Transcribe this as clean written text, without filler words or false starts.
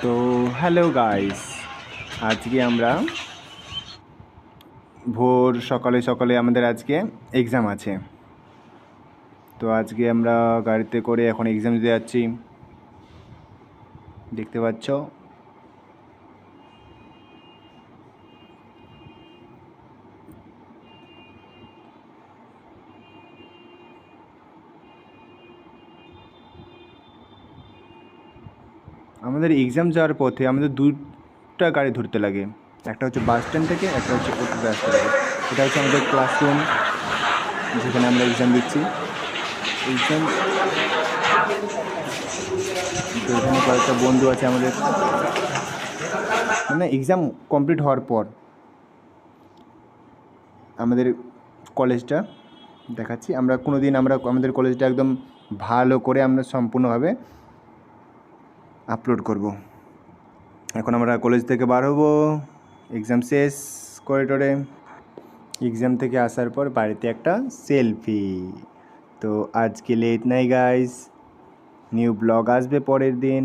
তো hello guys, আজকে আমরা ভোর সকালে সকালে আমাদের আজকে এক্সাম আছে। তো আজকে আমরা গাড়িতে করে এখন এক্সাম দিতে যাচ্ছি, দেখতে পাচ্ছ। আমাদের এক্সাম যাওয়ার পথে আমাদের দুটা গাড়ি ধরতে লাগে, একটা হচ্ছে বাস স্ট্যান্ড থেকে, একটা হচ্ছে অটোতে আসতে লাগে। এটা হচ্ছে আমাদের ক্লাসরুম, যেখানে আমরা এক্সাম দিচ্ছি। এক্সাম তো এখানে কয়েকটা বন্ধু আছে আমাদের, মানে এক্সাম কমপ্লিট হওয়ার পর আমাদের কলেজটা দেখাচ্ছি। আমরা আমাদের কলেজটা একদম ভালো করে আমরা সম্পূর্ণভাবে আপলোড করব। এখন আমরা কলেজ থেকে বার হব, এক্সাম শেষ করিডোরে। এক্সাম থেকে আসার পর বাড়িতে একটা সেলফি। তো আজকে লেট নাই গাইস, নিউ ব্লগ আসবে পরের দিন।